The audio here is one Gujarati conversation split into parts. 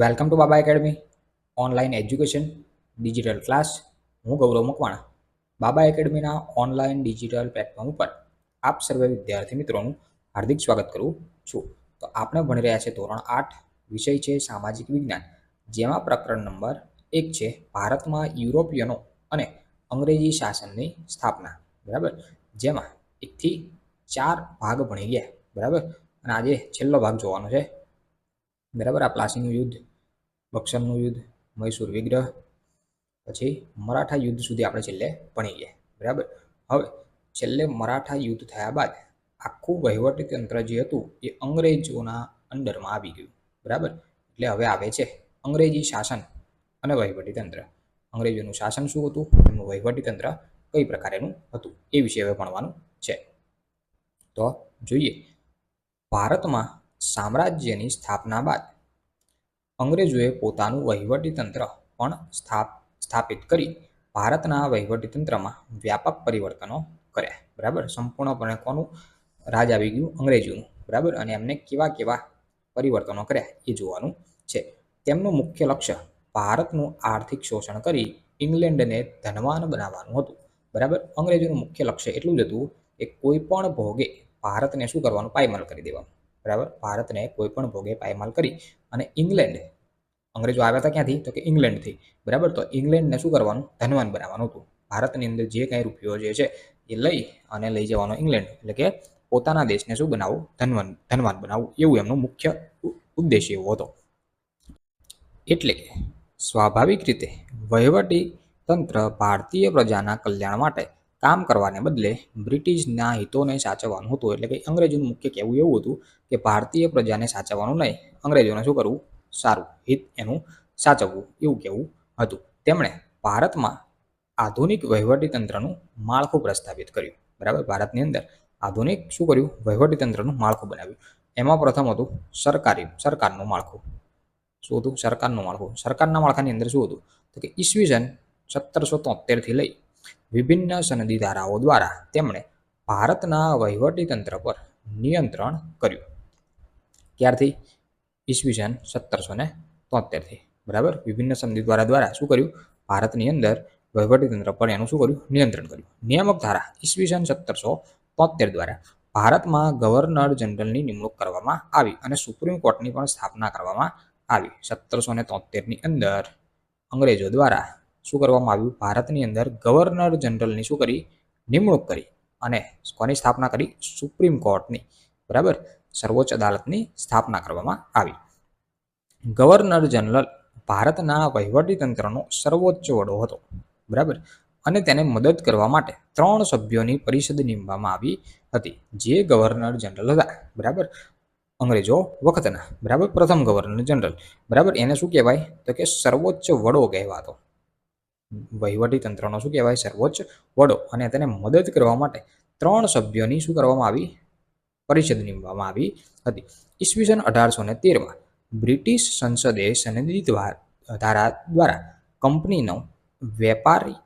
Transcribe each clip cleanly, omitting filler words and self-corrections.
Welcome to Baba academy online education digital class. હું ગૌરવ મકવાણા બાબા એકેડમીના ઓનલાઈન ડિજિટલ પ્લેટફોર્મ ઉપર આપ સર્વે વિદ્યાર્થી મિત્રોનું હાર્દિક સ્વાગત કરું છું. તો આપણે ભણી રહ્યા છે ધોરણ 8, વિષય છે સામાજિક વિજ્ઞાન, જેમાં પ્રકરણ નંબર 1 છે ભારતમાં યુરોપિયનો અને અંગ્રેજી શાસનની સ્થાપના. બરાબર, જેમાં 1 થી 4 ભાગ ભણી ગયા. બરાબર, અને આજે છેલ્લો ભાગ જોવાનો છે. બરાબર, આ પ્લાસીનું યુદ્ધ, બક્સરનું યુદ્ધ, મૈસૂર વિગ્રહ, પછી મરાઠા યુદ્ધ સુધી આપણે છેલ્લે ભણી ગયા. બરાબર, હવે છેલ્લે મરાઠા યુદ્ધ થયા બાદ આખું વહીવટી તંત્ર જે હતું એ અંગ્રેજોના અંડરમાં આવી ગયું. બરાબર, એટલે હવે આવે છે અંગ્રેજી શાસન અને વહીવટી તંત્ર. અંગ્રેજોનું શાસન શું હતું, એમનું વહીવટી તંત્ર કઈ પ્રકારેનું હતું, એ વિશે હવે ભણવાનું છે. તો જોઈએ, ભારતમાં સામ્રાજ્યની સ્થાપના બાદ અંગ્રેજોએ પોતાનું વહીવટી તંત્ર પણ સ્થાપિત કરી ભારતના વહીવટી તંત્રમાં વ્યાપક પરિવર્તનો કર્યા. બરાબર, સંપૂર્ણપણે કોનું રાજ આવી ગયું? અંગ્રેજોનું. બરાબર, અને એમને કેવા કેવા પરિવર્તનો કર્યા એ જોવાનું છે. તેમનું મુખ્ય લક્ષ્ય ભારતનું આર્થિક શોષણ કરી ઇંગ્લેન્ડને ધનવાન બનાવવાનું હતું. બરાબર, અંગ્રેજોનું મુખ્ય લક્ષ્ય એટલું જ હતું કે કોઈ પણ ભોગે ભારતને શું કરવાનું? પાયમાલ કરી દેવાનું. બરાબર, ભારતને કોઈ પણ ભોગે પાયમાલ કરી અને ઇંગ્લેન્ડ, અંગ્રેજો આવ્યા હતા ક્યાંથી? તો કે ઇંગ્લેન્ડથી. બરાબર, તો ઇંગ્લેન્ડને શું કરવાનું? ધનવાન બનાવવાનું હતું. ભારતની અંદર જે કંઈ રૂપિયો જે છે એ લઈ જવાનો ઇંગ્લેન્ડ, એટલે કે પોતાના દેશને શું બનાવવું? ધનવાન બનાવવું, એવું એમનો મુખ્ય ઉદ્દેશ્ય એવો હતો. એટલે કે સ્વાભાવિક રીતે વહીવટી તંત્ર ભારતીય પ્રજાના કલ્યાણ માટે કામ કરવાને બદલે બ્રિટિશના હિતોને સાચવવાનું હતું. એટલે કે અંગ્રેજોનું મુખ્ય કહેવું એવું હતું કે ભારતીય પ્રજાને સાચવવાનું નહીં, અંગ્રેજોને શું કરવું? સારું હિત એનું સાચવવું, એવું કહેવું હતું. તેમણે ભારતમાં આધુનિક વહીવટી તંત્રનું માળખું પ્રસ્થાપિત કર્યું. બરાબર, ભારતની અંદર આધુનિક શું કર્યું? વહીવટી તંત્રનું માળખું બનાવ્યું. એમાં પ્રથમ હતું સરકારનું માળખું. શું હતું? સરકારનું માળખું. સરકારના માળખાની અંદર શું હતું? તો કે ઈસવીસન 1773 લઈ વિભિન્ન સનદી ધારાઓ દ્વારા તેમણે ભારતના વહીવટી તંત્ર પર નિયંત્રણ કર્યું. ક્યારથી? ઈસવીસન 1773. બરાબર, વિભિન્ન સંધિ દ્વારા શું કર્યું? ભારતની અંદર વહીવટી તંત્ર પર એનું શું કર્યું? નિયંત્રણ કર્યું. નિયામક ધારા ઈસવીસન 1773 દ્વારા ભારતમાં ગવર્નર જનરલની નિમણૂક કરવામાં આવી અને સુપ્રીમ કોર્ટની પણ સ્થાપના કરવામાં આવી. 1773ની અંદર અંગ્રેજો દ્વારા શું કરવામાં આવ્યું? ભારતની અંદર ગવર્નર જનરલની શું કરી? નિમણૂક કરી. અને કોની સ્થાપના કરી? સુપ્રીમ કોર્ટની. બરાબર, સર્વોચ્ચ અદાલતની સ્થાપના કરવામાં આવી. ગવર્નર જનરલ ભારતના વહીવટી તંત્રનો સર્વોચ્ચ વડો હતો. બરાબર, અને તેને મદદ કરવા માટે 3 સભ્યોની પરિષદ નીમવામાં આવી હતી, જે ગવર્નર જનરલ હતા. બરાબર, અંગ્રેજો વખતના. બરાબર, પ્રથમ ગવર્નર જનરલ. બરાબર, એને શું કહેવાય? તો કે સર્વોચ્ચ વડો કહેવાતો. વહીવટી તંત્રનો શું કહેવાય? સર્વોચ્ચ વડો. અને તેને મદદ કરવા માટે 3 સભ્યોની શું કરવામાં આવી? પરિષદ નીમવામાં આવી હતી. ઈસવીસન 1813માં બ્રિટિશ સંસદે સનદી ધારા દ્વારા કંપનીનો વેપારી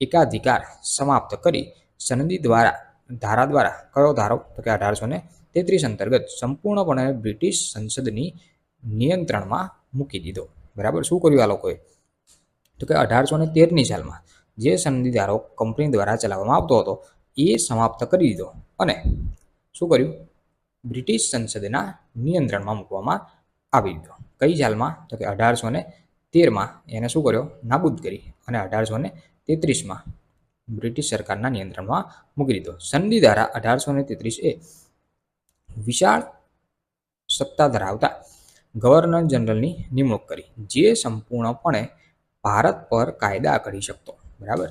એકાધિકાર સમાપ્ત કરી સનદી ધારા દ્વારા કયો ધારો? તો કે 1833 અંતર્ગત સંપૂર્ણપણે બ્રિટિશ સંસદની નિયંત્રણમાં મૂકી દીધો. બરાબર, શું કર્યું આ લોકોએ? તો કે 1813ની સાલમાં જે સનદી ધારો કંપની દ્વારા ચલાવવામાં આવતો હતો એ સમાપ્ત કરી દીધો અને શું કર્યું? બ્રિટિશ સંસદના નિયંત્રણમાં મૂકવામાં આવી દીધો. કઈ સાલમાં? તો કે 1813માં એને શું કર્યો? નાબૂદ કરી અને 1833માં બ્રિટિશ સરકારના નિયંત્રણમાં મૂકી દીધો. સંધિ ધારા 1833 એ વિશાળ સત્તા ધરાવતા ગવર્નર જનરલની નિમણૂક કરી, જે સંપૂર્ણપણે ભારત પર કાયદા કરી શકતો. બરાબર,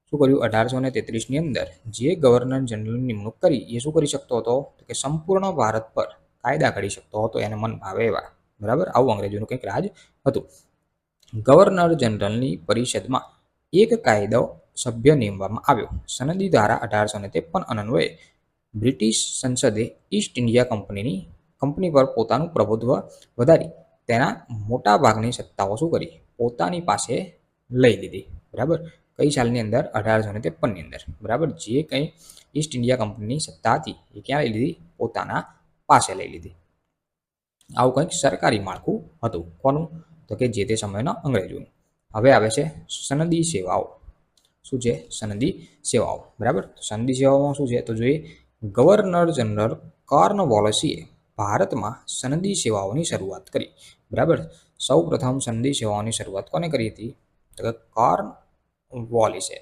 શું કર્યું? 1833ની અંદર જે ગવર્નર જનરલની નિમણૂક કરી એ શું કરી શકતો હતો? તો કે સંપૂર્ણ ભારત પર કાયદા કરી શકતો હતો, એને મન ભાવે એવા. બરાબર, આવું અંગ્રેજોનું કંઈક રાજ હતું. ગવર્નર જનરલની પરિષદમાં એક કાયદો સભ્ય નીમવામાં આવ્યો. સનદી ધારા 1853 અન્વયે બ્રિટિશ સંસદે ઈસ્ટ ઇન્ડિયા કંપની પર પોતાનું પ્રભુત્વ વધારી તેના મોટા ભાગની સત્તાઓ શું કરી? પોતાની પાસે લઈ લીધી. બરાબર, કઈ સાલની અંદર? 1853ની અંદર. બરાબર, જે કંઈ ઈસ્ટ ઇન્ડિયા કંપનીની સત્તા હતી એ ક્યાં લઈ લીધી? પોતાના પાસે લઈ લીધી. આવું કંઈક સરકારી માળખું હતું. કોનું? તો કે જે તે સમયના અંગ્રેજોનું. હવે આવે છે સનદી સેવાઓ. શું છે? સનદી સેવાઓ. બરાબર. સનદી સેવાઓમાં શું છે? તો જોઈએ ગવર્નર જનરલ કોર્નવોલિસે ભારતમાં સનદી સેવાઓની શરૂઆત કરી. બરાબર. સૌ પ્રથમ સનદી સેવાઓની શરૂઆત કોને કરી હતી? તો કે કોર્નવોલિસે.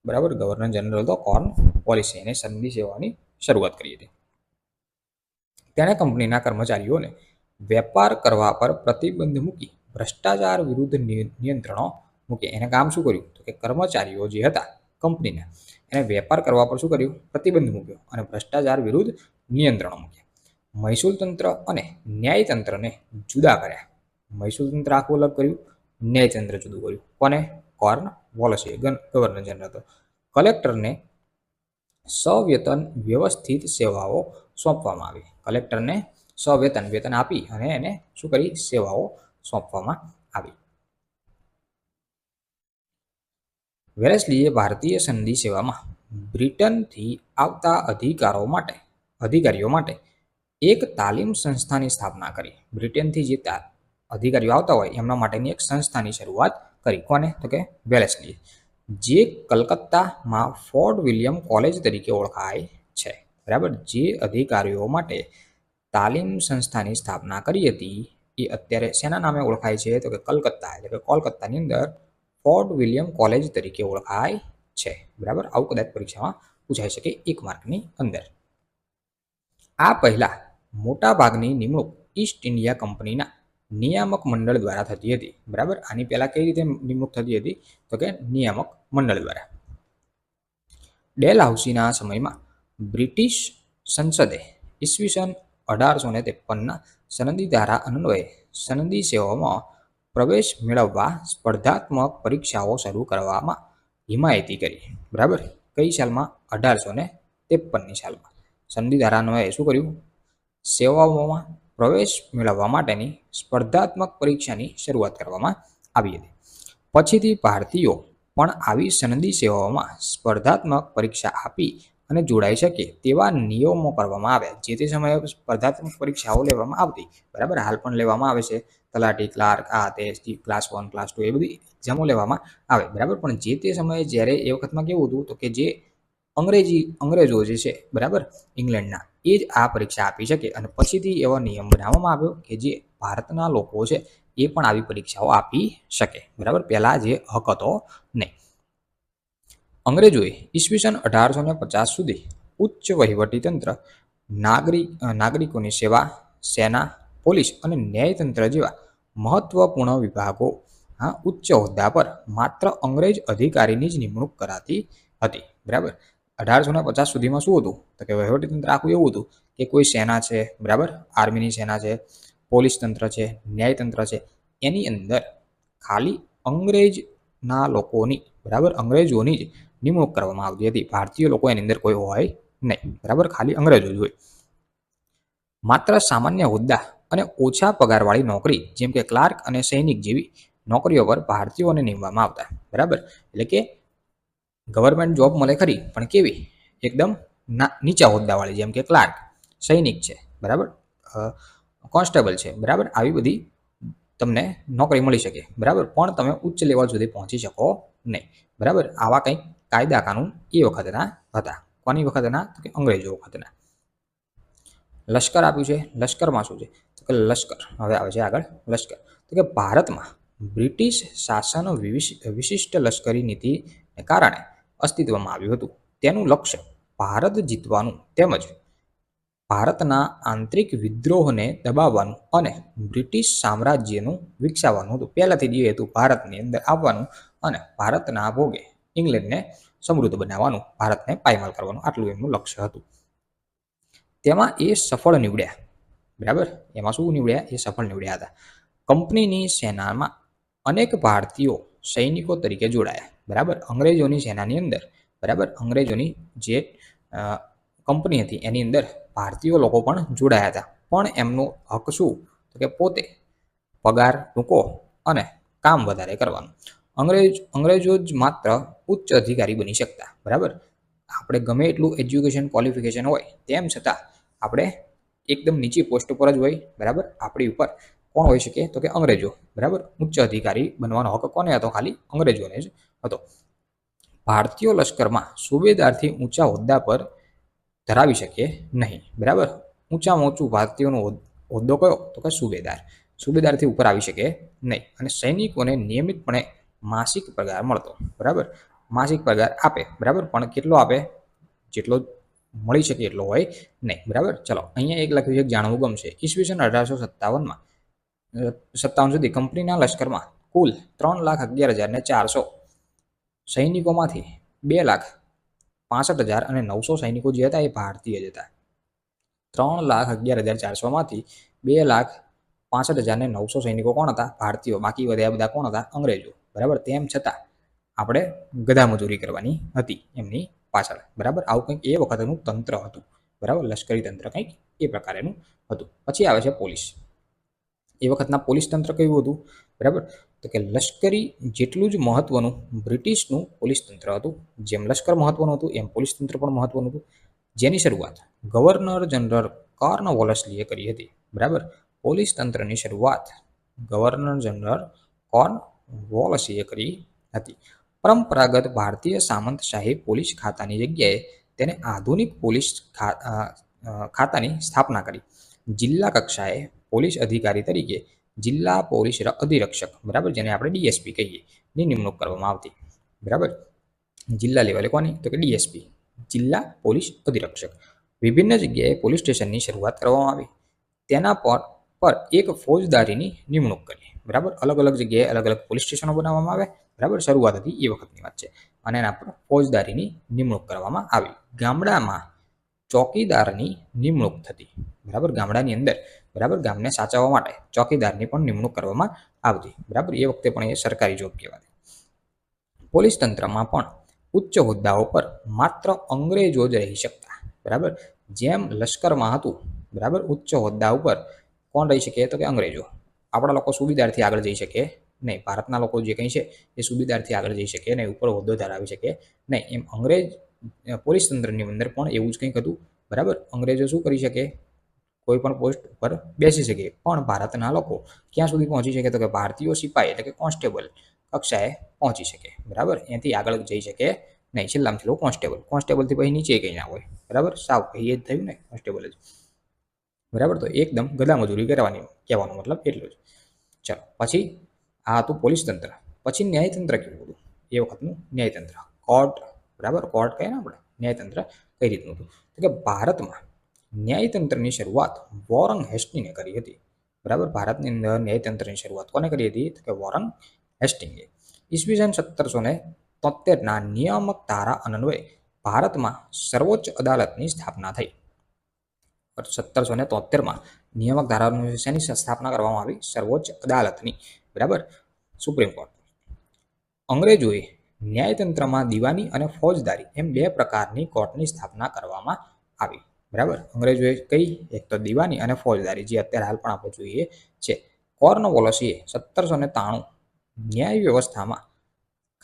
બરાબર. ગવર્નર જનરલ તો કોર્નવોલિસે એને સનદી સેવાઓની શરૂઆત કરી હતી. તેણે કંપનીના કર્મચારીઓને વેપાર કરવા પર પ્રતિબંધ મૂકી ભ્રષ્ટાચાર વિરુદ્ધ નિયંત્રણો મૂકે. એને કામ શું કર્યું? તો કે કર્મચારીઓ જે હતા કંપનીના એને વેપાર કરવા પર શું કર્યું? પ્રતિબંધ મૂક્યો અને ભ્રષ્ટાચાર વિરુદ્ધ નિયંત્રણો મૂક્યા. મહેસૂલ તંત્ર અને ન્યાય તંત્રને જુદા કર્યા. મહેસૂલ તંત્ર આખું અલગ કર્યું, ન્યાય તંત્ર જુદું કર્યું. કોને? કોર્નવોલિસે, ગવર્નર જનરલ હતો. કલેક્ટરને સવેતન વ્યવસ્થિત સેવાઓ સોંપવામાં આવી. કલેક્ટરને વેતન આપી અને એને શું કરી? સેવાઓ સોંપવામાં આવી. વેલેસ્લીએ ભારતીય સનદી સેવામાં બ્રિટનથી આવતા અધિકારીઓ માટે એક તાલીમ સંસ્થાની સ્થાપના કરી. બ્રિટનથી જે અધિકારીઓ આવતા હોય એમના માટેની એક સંસ્થાની શરૂઆત કરી. કોને? તો કે વેલેસ્લીએ, જે કલકત્તામાં ફોર્ટ વિલિયમ કોલેજ તરીકે ઓળખાય છે. બરાબર. જે અધિકારીઓ માટે તાલીમ સંસ્થાની સ્થાપના કરી હતી એ અત્યારે શેના નામે ઓળખાય છે? તો કે કલકત્તા, એટલે કે કોલકાતાની અંદર ફોર્ટ વિલિયમ કોલેજ તરીકે ઓળખાય છે. બરાબર. આવું કદાચ પરીક્ષામાં પૂછાઈ શકે 1 માર્કની અંદર. આ પહેલા મોટા ભાગની નિમણૂક ઈસ્ટ ઇન્ડિયા કંપનીના નિયામક મંડળ દ્વારા થતી હતી. બરાબર. આની પહેલા કઈ રીતે નિમણૂક થતી હતી? તો કે નિયામક મંડળ દ્વારા. ડેલહાઉસીના સમયમાં બ્રિટિશ સંસદે ઈસવીસન 1853ના સનદી ધારા અન્વયે સનદી સેવાઓમાં પ્રવેશ મેળવવા સ્પર્ધાત્મક પરીક્ષાઓ શરૂ કરવામાં હિમાયતી કરી. બરાબર. કઈ સાલમાં? 1853ની સાલમાં સનદી ધારા અન્વયે શું કર્યું? સેવાઓમાં પ્રવેશ મેળવવા માટેની સ્પર્ધાત્મક પરીક્ષાની શરૂઆત કરવામાં આવી હતી. પછીથી ભારતીયો પણ આવી સનદી સેવાઓમાં સ્પર્ધાત્મક પરીક્ષા આપી અને જોડાઈ શકે તેવા નિયમો કરવામાં આવ્યા. જે તે સમયે સ્પર્ધાત્મક પરીક્ષાઓ લેવામાં આવતી. બરાબર. હાલ પણ લેવામાં આવે છે. તલાટી, ક્લાર્ક, આ તે ક્લાસ 1, ક્લાસ 2 એ બધી એક્ઝામો લેવામાં આવે. બરાબર. પણ જે તે સમયે જ્યારે એ વખતમાં કેવું હતું? તો કે જે અંગ્રેજો જે છે, બરાબર, ઇંગ્લેન્ડના, એ જ આ પરીક્ષા આપી શકે. અને પછીથી એવો નિયમ બનાવવામાં આવ્યો કે જે ભારતના લોકો છે એ પણ આવી પરીક્ષાઓ આપી શકે. બરાબર. પહેલા જે હક હતો નહીં. અંગ્રેજોએ ઈસવીસન 1850 સુધી ઉચ્ચ વહીવટી તંત્ર, નાગરિકોની સેવા, સેના, પોલીસ અને ન્યાયતંત્ર જેવા મહત્વપૂર્ણ વિભાગો ઉચ્ચ હોદ્દા પર માત્ર અંગ્રેજ અધિકારીની જ નિમણૂક કરાતી હતી. બરાબર. 1850 સુધીમાં શું હતું? તો કે વહીવટી તંત્ર આખું એવું હતું કે કોઈ સેના છે, બરાબર, આર્મીની સેના છે, પોલીસ તંત્ર છે, ન્યાયતંત્ર છે, એની અંદર ખાલી અંગ્રેજના લોકોની, બરાબર, અંગ્રેજોની જ નિમણૂક કરવામાં આવતી હતી. ભારતીય લોકો એની અંદર કોઈ હોય નહીં. બરાબર. ખાલી અંગ્રેજો જ હોય. માત્ર સામાન્ય હોદ્દા અને ઓછા પગારવાળી નોકરી જેમ કે ક્લાર્ક અને સૈનિક જેવી નોકરીઓ પર ભારતીયોને નિમવામાં આવતા. બરાબર. એટલે કે ગવર્મેન્ટ જોબ મળે ખરી, પણ કેવી? એકદમ નીચા હોદ્દાવાળી, જેમ કે ક્લાર્ક, સૈનિક છે, બરાબર, કોન્સ્ટેબલ છે, બરાબર, આવી બધી તમને નોકરી મળી શકે. બરાબર. પણ તમે ઉચ્ચ લેવલ સુધી પહોંચી શકો નહીં. બરાબર. આવા કંઈક કાયદા કાનૂન એ વખતના હતા. કોની વખતના? તો કે અંગ્રેજો વખતના. લશ્કર આપ્યું છે. લશ્કરમાં શું છે? તો કે લશ્કર, હવે આવે છે આગળ લશ્કર. તો કે ભારતમાં બ્રિટિશ શાસન વિશિષ્ટ લશ્કરી નીતિને કારણે અસ્તિત્વમાં આવ્યું હતું. તેનું લક્ષ્ય ભારત જીતવાનું તેમજ ભારતના આંતરિક વિદ્રોહને દબાવવાનું અને બ્રિટિશ સામ્રાજ્યનું વિકસાવવાનું હતું. પહેલાથી જે હતું ભારતની અંદર આવવાનું અને ભારતના ભોગે ઇંગ્લેન્ડને સમૃદ્ધ બનાવવાનું, ભારતને પાયમાલ કરવાનું, આટલું એમનું લક્ષ્ય હતું. તેમાં એ સફળ નીવડ્યા. બરાબર. એમાં શું નીવડ્યા? એ સફળ નીવડ્યા હતા. કંપનીની સેનામાં અનેક ભારતીયો સૈનિકો તરીકે જોડાયા. બરાબર. અંગ્રેજોની સેનાની અંદર, બરાબર, અંગ્રેજોની જે કંપની હતી એની અંદર ભારતીય લોકો પણ જોડાયા હતા. પણ એમનો હક શું? તો કે પોતે પગાર ટૂંકો અને કામ વધારે કરવાનું. અંગ્રેજો જ માત્ર ઉચ્ચ અધિકારી બની શકતા. બરાબર. આપણે ગમે એટલું એજ્યુકેશન ક્વોલિફિકેશન હોય તેમ છતાં આપણે એકદમ નીચી પોસ્ટ ઉપર જ હોય, બરાબર. આપણી ઉપર કોણ હોઈ શકે? તો કે અંગ્રેજો, બરાબર. ઉચ્ચ અધિકારી બનવાનો હક કોને હતો? ખાલી અંગ્રેજોને જ હતો. ભારતીય લશ્કરમાં સુબેદારથી ઊંચા હોદ્દા પર ધરાવી શકે નહીં, બરાબર. ઊંચામાં ઊંચું ભારતીયોનો હોદ્દો કયો? તો કે સુબેદાર. સુબેદારથી ઉપર આવી શકે નહીં. અને સૈનિકોને નિયમિતપણે માસિક પગાર મળતો, બરાબર. માસિક પગાર આપે, બરાબર, પણ કેટલો આપે? જેટલો મળી શકે એટલો હોય નહીં, બરાબર. ચલો, અહીંયા એક લખ્યું છે, જાણવું ગમશે. ઈસવીસન 1857 સુધી કંપનીના લશ્કરમાં કુલ 3,11,400 સૈનિકોમાંથી 2,65,900 સૈનિકો જે હતા એ ભારતીય જ હતા. 3,11,400 માંથી 2,65,900 સૈનિકો કોણ હતા? ભારતીયો. બાકી બધા કોણ હતા? અંગ્રેજો, બરાબર. તેમ છતાં આપણે ગધા મજૂરી કરવાની હતી એમની પાછળ, બરાબર. આવું કંઈક એ વખતનું તંત્ર હતું, બરાબર. લશ્કરી તંત્ર કંઈક એ પ્રકારેનું હતું. પછી આવે છે પોલીસ. એ વખતના પોલીસ તંત્ર કેવું હતું? બરાબર. તો કે લશ્કરી જેટલું જ મહત્વનું બ્રિટિશનું પોલીસ તંત્ર હતું. જેમ લશ્કર મહત્વનું હતું એમ પોલીસ તંત્ર પણ મહત્વનું હતું. જેની શરૂઆત ગવર્નર જનરલ કોર્નવોલિસલીએ કરી હતી, બરાબર. પોલીસ તંત્રની શરૂઆત ગવર્નર જનરલ કોર્નવોલિસલીએ કરી હતી. પરંપરાગત ભારતીય સામંતશાહી પોલીસ ખાતાની જગ્યાએ તેને આધુનિક પોલીસ ખાતાની સ્થાપના કરી. જિલ્લા કક્ષાએ પોલીસ અધિકારી તરીકે જિલ્લા પોલીસ અધિરક્ષક, બરાબર, જેને આપણે ડીએસપી કહીએ, ની નિમણૂક કરવામાં આવતી, બરાબર. જિલ્લા લેવલે કોની? તો કે ડીએસપી, જિલ્લા પોલીસ અધિરક્ષક. વિભિન્ન જગ્યાએ પોલીસ સ્ટેશનની શરૂઆત કરવામાં આવી. તેના પર એક ફોજદારીની નિમણૂક કરી, બરાબર. અલગ અલગ જગ્યાએ અલગ અલગ પોલીસ સ્ટેશનો બનાવવામાં આવે, બરાબર. શરૂઆત હતી એ વખતની વાત છે. અને એના પર ફોજદારીની નિમણૂક કરવામાં આવી. ગામડામાં ચોકીદારની નિમણૂક થતી, બરાબર. ગામડાની અંદર, બરાબર, ગામને સાચવવા માટે ચોકીદારની પણ નિમણૂક કરવામાં આવતી, બરાબર. એ વખતે પણ એ સરકારી જોબ કહેવાતી. પોલીસ તંત્રમાં પણ ઉચ્ચ હોદ્દાઓ પર માત્ર અંગ્રેજો જ રહી શકતા, બરાબર. જેમ લશ્કરમાં હતું, બરાબર, ઉચ્ચ હોદ્દા ઉપર કોણ રહી શકે? તો કે અંગ્રેજો. આપણા લોકો સુબેદારથી આગળ જઈ શકે નહીં. ભારતના લોકો જે કંઈ છે એ સુબેદારથી આગળ જઈ શકે નહીં, ઉપર હોદ્દો ધરાવી શકે નહીં. એમ અંગ્રેજ પોલીસ તંત્રની અંદર પણ એવું જ કંઈક હતું, બરાબર. અંગ્રેજો શું કરી શકે? કોઈ પણ પોસ્ટ ઉપર બેસી શકે. પણ ભારતના લોકો ક્યાં સુધી પહોંચી શકે? તો કે ભારતીય સિપાહી એટલે કે કોન્સ્ટેબલ કક્ષાએ પહોંચી શકે, બરાબર. એનાથી આગળ જઈ શકે નહીં. છેલ્લામાં છેલ્લું કોન્સ્ટેબલ. કોન્સ્ટેબલથી પછી નીચે કંઈ ના હોય, બરાબર. સાવ એ જ થયું ને, કોન્સ્ટેબલ જ, બરાબર. તો એકદમ ગધા મજૂરી કરવાની, કહેવાનો મતલબ એટલું જ. ચાલો, પછી આ હતું પોલીસ તંત્ર. પછી ન્યાયતંત્ર કેવું હતું એ વખતનું? ન્યાયતંત્ર, કોર્ટ, બરાબર. કોર્ટ કહે ને આપણે, ન્યાયતંત્ર કઈ રીતનું હતું? તો કે ભારતમાં ન્યાયતંત્રની શરૂઆત વોરન હેસ્ટિંગે કરી હતી, બરાબર. ભારતની અંદર ન્યાયતંત્રની શરૂઆત કોને કરી હતી? તો કે વોરન હેસ્ટિંગે. ઈસવીસન 1773ના નિયામક ધારા અન્વયે ભારતમાં સર્વોચ્ચ અદાલતની સ્થાપના થઈ. 1773માં નિયામક ધારાની શેની સ્થાપના કરવામાં આવી? સર્વોચ્ચ અદાલતની, બરાબર, સુપ્રીમ કોર્ટ. અંગ્રેજોએ ન્યાયતંત્રમાં દીવાની અને ફોજદારી એમ બે પ્રકારની કોર્ટની સ્થાપના કરવામાં આવી, બરાબર. અંગ્રેજોએ કઈ? એક તો દીવાની અને ફોજદારી, જે અત્યારે હાલ પણ આપણે જોઈએ છે. કોર્નવોલિસીએ 1793 ન્યાય વ્યવસ્થામાં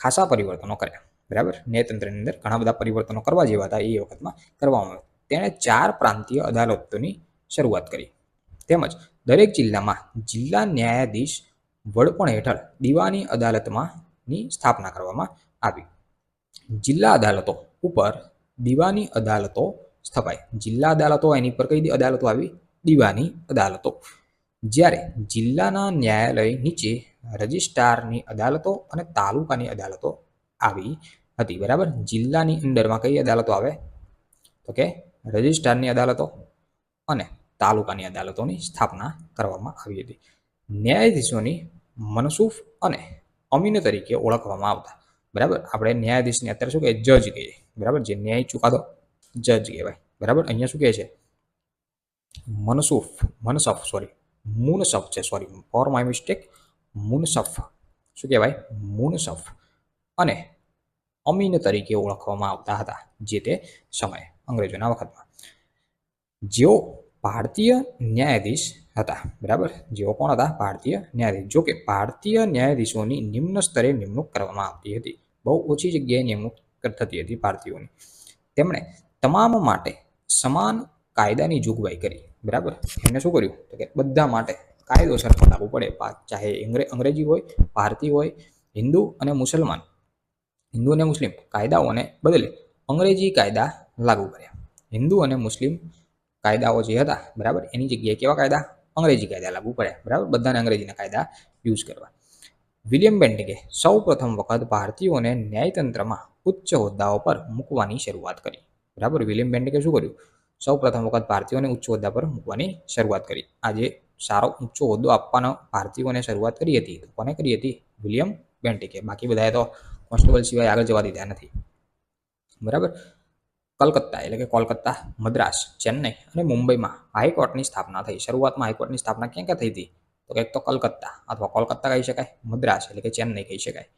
ખાસા પરિવર્તનો કર્યા, બરાબર. ન્યાયતંત્રની અંદર ઘણા બધા પરિવર્તનો કરવા જેવા હતા એ વખતમાં કરવામાં આવ્યા. તેણે 4 પ્રાંતીય અદાલતોની શરૂઆત કરી. તેમજ દરેક જિલ્લામાં જિલ્લા ન્યાયાધીશ વડપણ હેઠળ દીવાની અદાલતની સ્થાપના કરવામાં આવી. જિલ્લા અદાલતો ઉપર દીવાની અદાલતો સ્થપાઈ. જિલ્લા અદાલતો, એની પર કઈ અદાલતો આવી? દીવાની અદાલતો. જ્યારે જિલ્લાના ન્યાયાલય નીચે રજિસ્ટ્રારની અદાલતો અને તાલુકાની અદાલતો આવી હતી, બરાબર. જિલ્લાની અંદરમાં કઈ અદાલતો આવે? તો કે રજિસ્ટ્રારની અદાલતો અને તાલુકાની અદાલતોની સ્થાપના કરવામાં આવી હતી. ન્યાયાધીશોની મનસૂફ અને અમીન તરીકે ઓળખવામાં આવતા, બરાબર. આપણે ન્યાયાધીશને અત્યારે શું કહે? જજ કહીએ, બરાબર. જે ન્યાય ચુકાદો, જજ કહેવાય, બરાબર. અહીંયા શું કહે છે? મુનસફ છે, સોરી ફોર માય મિસ્ટેક. મુનસફ શું કહેવાય? મુનસફ અને અમીન તરીકે ઓળખવામાં આવતા હતા જે તે સમયે અંગ્રેજોના વખતમાં. જેઓ ભારતીય ન્યાયાધીશ હતા, બરાબર. જેઓ કોણ હતા? ભારતીય ન્યાયાધીશ. જો કે ભારતીય ન્યાયાધીશોની નિમ્ન સ્તરે નિમણૂક કરવામાં આવતી હતી. બહુ ઓછી જગ્યાએ નિમણૂક થતી હતી ભારતીયોની. તેમણે તમામ માટે સમાન કાયદાની જોગવાઈ કરી, બરાબર. એમને શું કર્યું તો કે બધા માટે કાયદો સરખો લાગુ પડે, ચાહે અંગ્રેજી હોય, ભારતીય હોય, હિન્દુ અને મુસલમાન, હિન્દુ અને મુસ્લિમ કાયદાઓને બદલે અંગ્રેજી કાયદા લાગુ કર્યા. હિન્દુ અને મુસ્લિમ કાયદાઓ જે હતા બરાબર એની જગ્યાએ કેવા કાયદા, અંગ્રેજી કાયદા લાગુ પડ્યા. બરાબર, બધાને અંગ્રેજીના કાયદા યુઝ કરવા. વિલિયમ બેન્ટિકે સૌ પ્રથમ વખત ભારતીયોને ન્યાયતંત્રમાં ઉચ્ચ હોદ્દાઓ પર મૂકવાની શરૂઆત કરી. બરાબર, વિલિયમ બેન્ટિકે શું કર્યું, સૌ પ્રથમ વખત ભારતીયોને ઉચ્ચ હોદ્દા પર મૂકવાની શરૂઆત કરી. આજે સારો ઊંચો હોદ્દો આપવાનો ભારતીયોને શરૂઆત કરી હતી, કોને કરી હતી, વિલિયમ બેન્ટિકે. બાકી બધાએ તો કોન્સ્ટેબલ સિવાય આગળ જવા દીધા નથી. બરાબર. કલકત્તા એટલે કે કોલકાતા, મદ્રાસ, ચેન્નઈ અને મુંબઈમાં હાઈકોર્ટની સ્થાપના થઈ. શરૂઆતમાં હાઈકોર્ટની સ્થાપના ક્યાં ક્યાં થઈ હતી તો એક તો કલકત્તા અથવા કોલકાતા કહી શકાય, મદ્રાસ એટલે કે ચેન્નઈ કહી શકાય,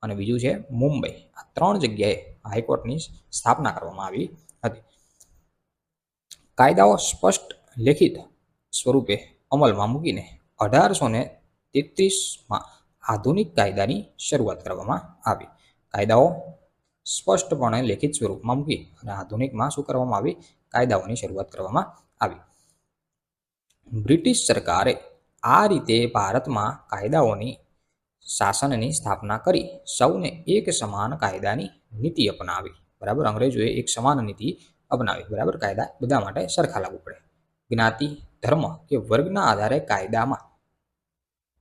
અને બીજું છે મુંબઈ. આ 3 જગ્યાએ હાઈકોર્ટની સ્થાપના કરવામાં આવી હતી. કાયદાઓ સ્પષ્ટ લેખિત સ્વરૂપે અમલમાં મૂકીને 1833માં આધુનિક કાયદાની શરૂઆત કરવામાં આવી. કાયદાઓ સ્પષ્ટપણે લેખિત સ્વરૂપમાં મૂકી અને આધુનિકમાં શું કરવામાં આવી, કાયદાઓની શરૂઆત કરવામાં આવી. બ્રિટિશ સરકારે આ રીતે ભારતમાં કાયદાઓની શાસનની સ્થાપના કરી સૌને એક સમાન કાયદાની નીતિ અપનાવી. બરાબર, અંગ્રેજોએ એક સમાન નીતિ અપનાવી. બરાબર, કાયદા બધા માટે સરખા લાગુ પડે. જ્ઞાતિ, ધર્મ કે વર્ગના આધારે કાયદામાં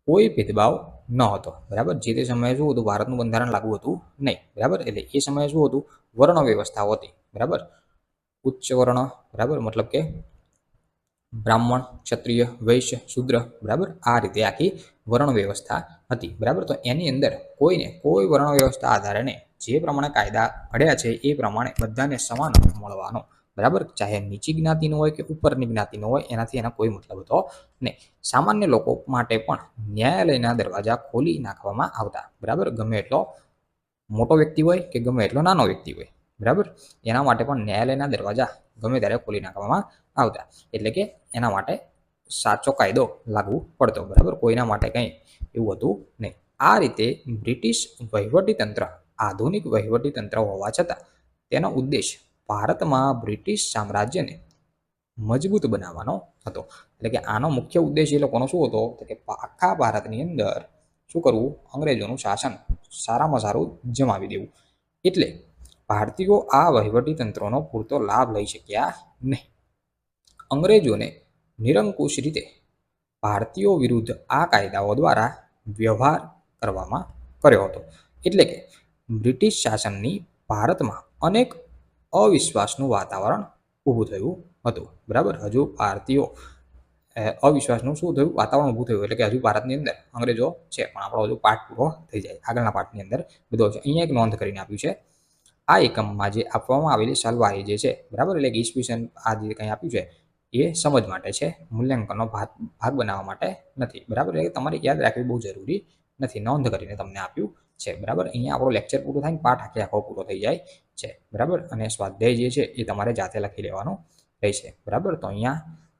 કોઈ ભેદભાવ ન હતો. બરાબર, જે તે સમયે શું હતું, ભારતનું બંધારણ લાગુ હતું નહીં. બરાબર, એટલે એ સમયે શું હતું, વર્ણ વ્યવસ્થાઓ હતી. બરાબર, ઉચ્ચ વર્ણ, બરાબર, મતલબ કે બ્રાહ્મણ, ક્ષત્રિય, વૈશ્ય, શૂદ્ર. બરાબર, આ રીતે આખી વર્ણ વ્યવસ્થા હતી. બરાબર, તો એની અંદર કોઈને કોઈ વર્ણ વ્યવસ્થા આધારે ને જે પ્રમાણે કાયદા ઘડ્યા છે એ પ્રમાણે બધાને સમાન મળવાનો. બરાબર, ચાહે નીચી જ્ઞાતિનો હોય કે ઉપરની જ્ઞાતિનો હોય, એનાથી એના કોઈ મતલબ હતો નહીં. સામાન્ય લોકો માટે પણ ન્યાયાલયના દરવાજા ખોલી નાખવામાં આવતા. બરાબર, ગમે એટલો મોટો વ્યક્તિ હોય કે ગમે એટલો નાનો વ્યક્તિ હોય, બરાબર, એના માટે પણ ન્યાયાલયના દરવાજા ગમે ત્યારે ખોલી નાખવામાં આવતા. એટલે કે એના માટે સાચો કાયદો લાગુ પડતો. બરાબર, કોઈના માટે કંઈ એવું હતું નહીં. આ રીતે બ્રિટિશ વહીવટીતંત્ર આધુનિક વહીવટીતંત્ર હોવા છતાં તેનો ઉદ્દેશ ભારતમાં બ્રિટિશ સામ્રાજ્યને મજબૂત બનાવવાનો હતો. એટલે કે આનો મુખ્ય ઉદ્દેશ એ લોકોનો શું હતો કે આખા ભારતની અંદર શું કરવું, અંગ્રેજોનું શાસન સારામાં સારું જમાવી દેવું. એટલે ભારતીયો આ વહીવટીતંત્રનો પૂરતો લાભ લઈ શક્યા નહીં. અંગ્રેજોને નિરંકુશ રીતે ભારતીયો વિરુદ્ધ આ કાયદાઓ દ્વારા વ્યવહાર કરવામાં કર્યો હતો. એટલે કે બ્રિટિશ શાસનની ભારતમાં અનેક અવિશ્વાસનું વાતાવરણ ઊભું થયું હતું. બરાબર, હજુ ભારતીયો અવિશ્વાસનું શું થયું, વાતાવરણ ઊભું થયું. એટલે કે હજુ ભારતની અંદર અંગ્રેજો છે, પણ આપણો હજુ પાઠ પૂરો થઈ જાય. આગળના પાઠની અંદર બધો છે. અહીંયા એક નોંધ કરીને આપ્યું છે, આ એકમમાં જે આપવામાં આવેલી સલવારી જે છે, બરાબર, એટલે ઈસવીસન આ જે કંઈ આપ્યું છે એ સમજ માટે છે, મૂલ્યાંકનનો ભાગ બનાવવા માટે નથી. બરાબર, એટલે તમારે યાદ રાખવી બહુ જરૂરી નથી, નોંધ કરીને તમને આપ્યું છે. બરાબર, અહીંયા આપણો લેક્ચર પૂરો થાય ને પાઠ આખો પૂરો થઈ જાય છે. બરાબર, અને સ્વાધ્યાય જે છે એ તમારે જાતે લખી લેવાનો રહેશે. બરાબર, તો અહીંયા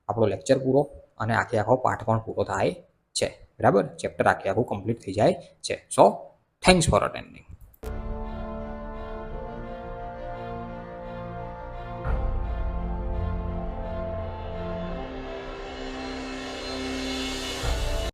આપણો લેક્ચર પૂરો અને આખો પાઠ પણ પૂરો થાય છે. બરાબર, ચેપ્ટર આખું કમ્પ્લીટ થઈ જાય છે. સો થેન્ક્સ ફોર અટેન્ડિંગ.